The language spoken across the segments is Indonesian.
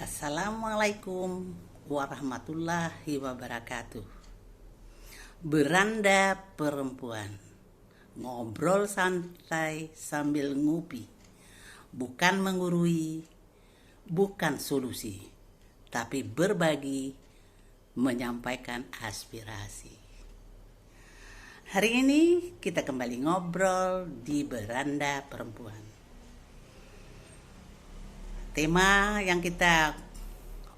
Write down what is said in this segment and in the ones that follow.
Assalamualaikum warahmatullahi wabarakatuh. Beranda perempuan, ngobrol santai sambil ngopi, bukan menggurui, bukan solusi, tapi berbagi, menyampaikan aspirasi. Hari ini kita kembali ngobrol di beranda perempuan. Tema yang kita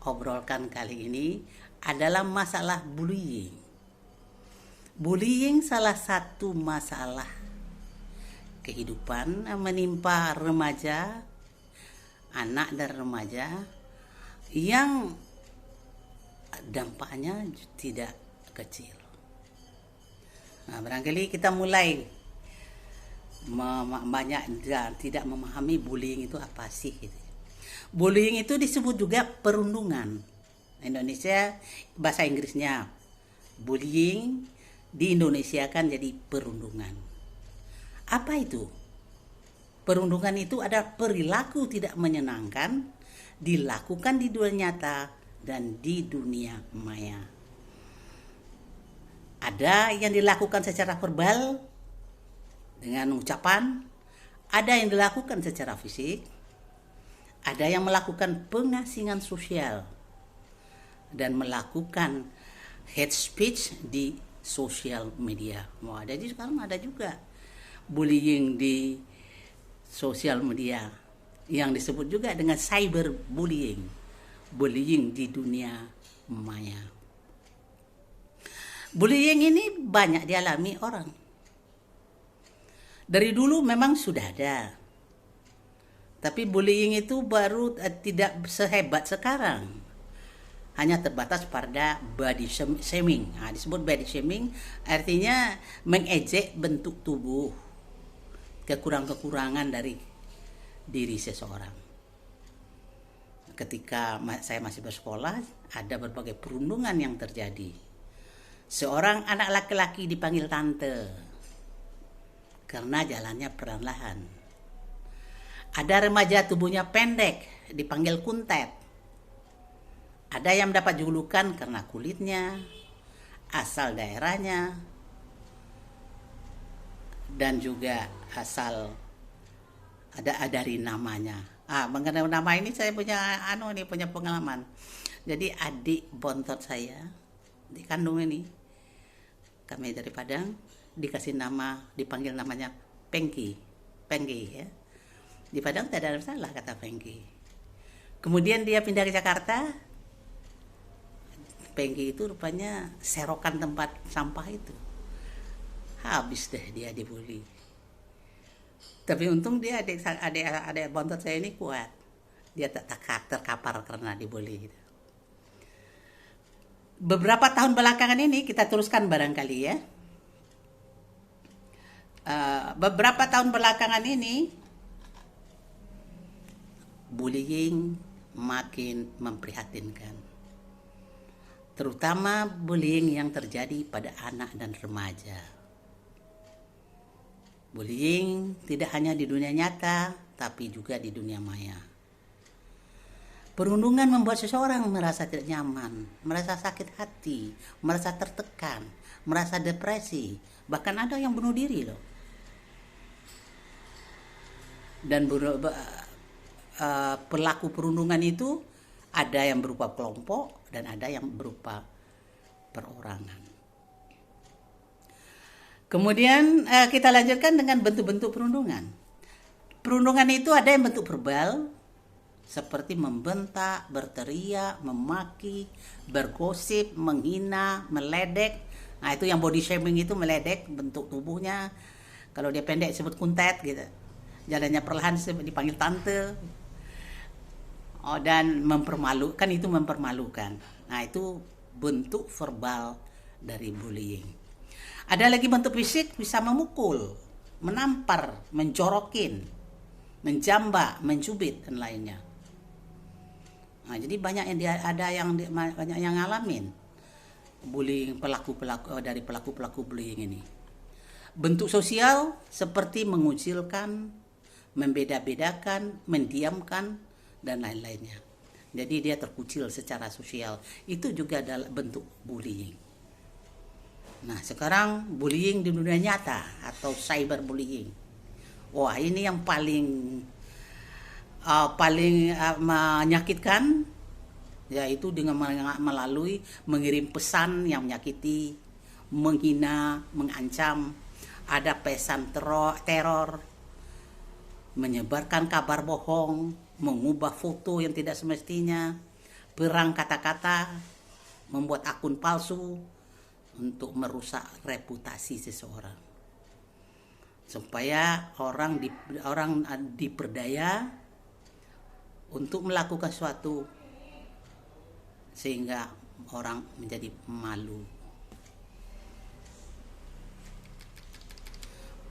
obrolkan kali ini adalah masalah bullying. Bullying salah satu masalah kehidupan yang menimpa remaja, anak dan remaja yang dampaknya tidak kecil. Nah, barangkali kita mulai banyak tidak memahami bullying itu apa sih gitu. Bullying itu disebut juga perundungan. Indonesia bahasa Inggrisnya bullying, di Indonesia kan jadi perundungan. Apa itu? Perundungan itu adalah perilaku tidak menyenangkan dilakukan di dunia nyata dan di dunia maya. Ada yang dilakukan secara verbal dengan ucapan, ada yang dilakukan secara fisik, ada yang melakukan pengasingan sosial dan melakukan hate speech di sosial media. Wah, jadi sekarang ada juga bullying di sosial media yang disebut juga dengan cyberbullying, bullying di dunia maya. Bullying ini banyak dialami orang. Dari dulu memang sudah ada. Tapi bullying itu baru tidak sehebat sekarang. Hanya terbatas pada body shaming. Nah, disebut body shaming artinya mengejek bentuk tubuh, kekurangan dari diri seseorang. Ketika saya masih bersekolah, ada berbagai perundungan yang terjadi. Seorang anak laki-laki dipanggil tante karena jalannya perlahan. Ada remaja tubuhnya pendek, dipanggil kuntet. Ada yang mendapat julukan karena kulitnya, asal daerahnya, dan juga asal dari namanya. Mengenai nama ini saya punya punya pengalaman. Jadi adik bontot saya di kandung ini, kami dari Padang, dikasih nama, dipanggil namanya Pengki ya. Di Padang tidak ada masalah kata Pengki. Kemudian dia pindah ke Jakarta. Pengki itu rupanya serokan tempat sampah itu. Habis deh dia dibully. Tapi untung dia adik bontot saya ini kuat. Dia tak terkapar karena dibully. Beberapa tahun belakangan ini kita teruskan barangkali ya. Beberapa tahun belakangan ini bullying makin memprihatinkan, terutama bullying yang terjadi pada anak dan remaja. Bullying tidak hanya di dunia nyata, tapi juga di dunia maya. Perundungan membuat seseorang merasa tidak nyaman, merasa sakit hati, merasa tertekan, merasa depresi, bahkan ada yang bunuh diri loh. Dan pelaku perundungan itu ada yang berupa kelompok dan ada yang berupa perorangan. Kemudian kita lanjutkan dengan bentuk-bentuk perundungan. Perundungan itu ada yang bentuk verbal seperti membentak, berteriak, memaki, bergosip, menghina, meledek. Nah, itu yang body shaming itu meledek bentuk tubuhnya. Kalau dia pendek disebut kuntet gitu. Jalannya perlahan dipanggil tante. Dan mempermalukan itu mempermalukan. Nah, itu bentuk verbal dari bullying. Ada lagi bentuk fisik, bisa memukul, menampar, menjorokin, menjambak, mencubit dan lainnya. Nah, jadi banyak yang ngalamin bullying dari pelaku bullying ini. Bentuk sosial seperti mengucilkan, membeda-bedakan, mendiamkan dan lain-lainnya. Jadi dia terkucil secara sosial. Itu juga adalah bentuk bullying. Nah, sekarang bullying di dunia nyata atau cyberbullying. Wah, ini yang paling menyakitkan, yaitu dengan melalui mengirim pesan yang menyakiti, menghina, mengancam, ada pesan teror, menyebarkan kabar bohong, mengubah foto yang tidak semestinya, perang kata-kata, membuat akun palsu untuk merusak reputasi seseorang. Supaya orang diperdaya untuk melakukan sesuatu sehingga orang menjadi malu.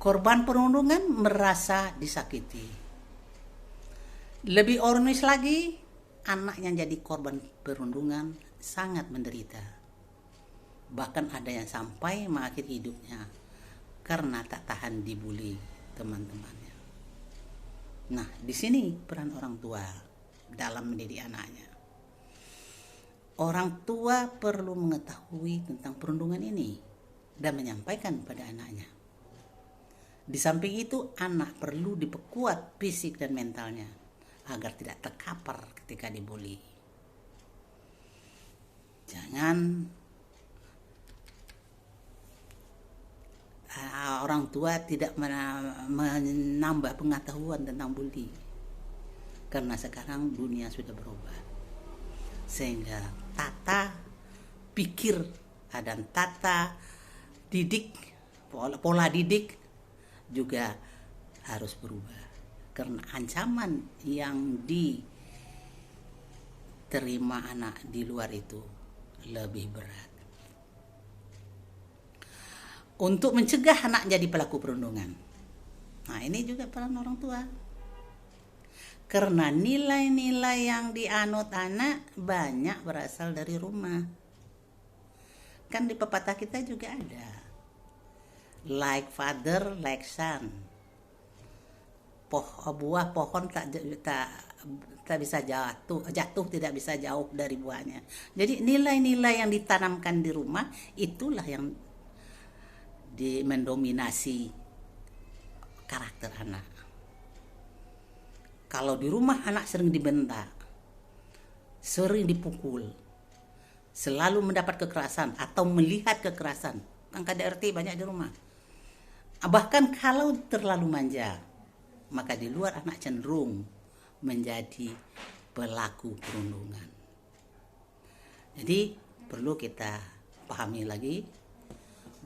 Korban perundungan merasa disakiti. Lebih ironis lagi, anak yang jadi korban perundungan sangat menderita. Bahkan ada yang sampai mengakhiri hidupnya karena tak tahan dibully teman-temannya. Nah, di sini peran orang tua dalam mendidik anaknya. Orang tua perlu mengetahui tentang perundungan ini dan menyampaikan pada anaknya. Di samping itu, anak perlu diperkuat fisik dan mentalnya agar tidak terkapar ketika dibully. Orang tua tidak menambah pengetahuan tentang bully, karena sekarang dunia sudah berubah, sehingga tata pikir dan tata didik, pola didik juga harus berubah, karena ancaman yang diterima anak di luar itu lebih berat. Untuk mencegah anak jadi pelaku perundungan, nah ini juga peran orang tua, karena nilai-nilai yang dianut anak banyak berasal dari rumah. Kan di pepatah kita juga ada, like father, like son. Buah pohon tak bisa jatuh tidak bisa jauh dari buahnya. Jadi nilai-nilai yang ditanamkan di rumah itulah yang mendominasi karakter anak. Kalau di rumah anak sering dibentak, sering dipukul, selalu mendapat kekerasan atau melihat kekerasan, kan KDRT banyak di rumah. Bahkan kalau terlalu manja, maka di luar anak cenderung menjadi pelaku perundungan. Jadi perlu kita pahami lagi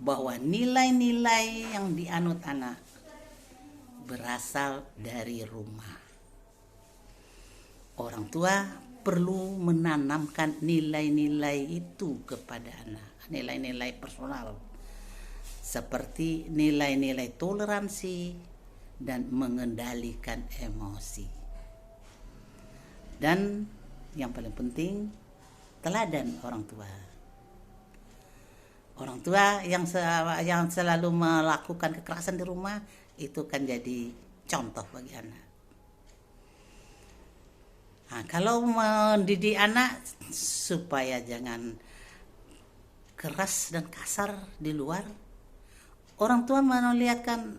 bahwa nilai-nilai yang dianut anak berasal dari rumah. Orang tua perlu menanamkan nilai-nilai itu kepada anak, nilai-nilai personal, seperti nilai-nilai toleransi dan mengendalikan emosi. Dan yang paling penting, teladan orang tua. Orang tua yang selalu melakukan kekerasan di rumah itu kan jadi contoh bagi anak. Nah, kalau mendidik anak supaya jangan keras dan kasar di luar, orang tua melihatkan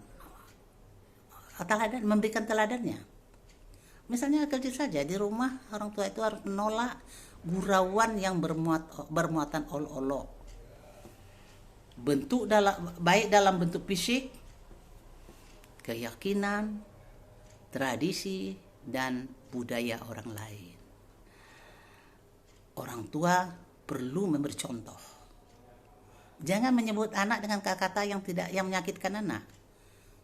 teladan, memberikan teladannya. Misalnya kecil saja di rumah, orang tua itu harus menolak gurauan yang bermuatan olok-olok. Baik dalam bentuk fisik, keyakinan, tradisi, dan budaya orang lain. Orang tua perlu memberi contoh. Jangan menyebut anak dengan kata-kata yang menyakitkan anak,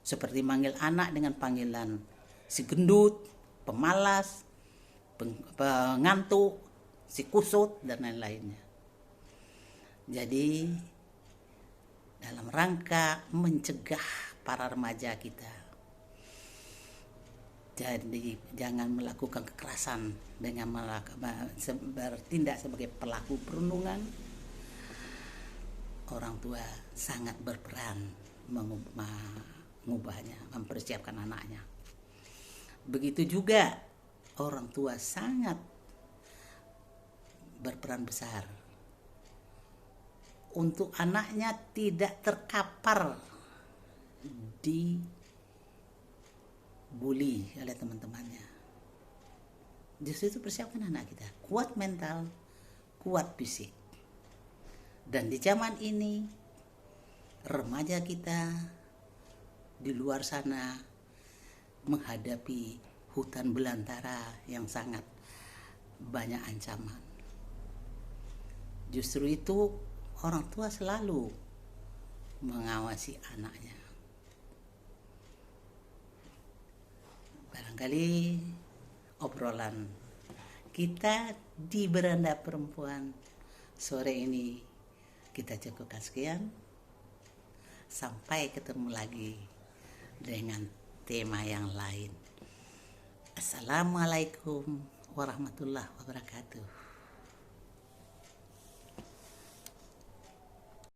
seperti manggil anak dengan panggilan si gendut, pemalas, pengantuk, si kusut, dan lain-lainnya. Jadi dalam rangka mencegah para remaja kita, jadi jangan melakukan kekerasan dengan bertindak sebagai pelaku perundungan. Orang tua sangat berperan mengubahnya, mempersiapkan anaknya. Begitu juga orang tua sangat berperan besar untuk anaknya tidak terkapar di bully oleh teman-temannya. Justru itu persiapkan anak kita kuat mental, kuat fisik. Dan di zaman ini remaja kita di luar sana menghadapi hutan belantara yang sangat banyak ancaman. Justru itu orang tua selalu mengawasi anaknya. Barangkali obrolan kita di Beranda Perempuan sore ini kita cukupkan sekian. Sampai ketemu lagi dengan tema yang lain. Assalamualaikum warahmatullahi wabarakatuh.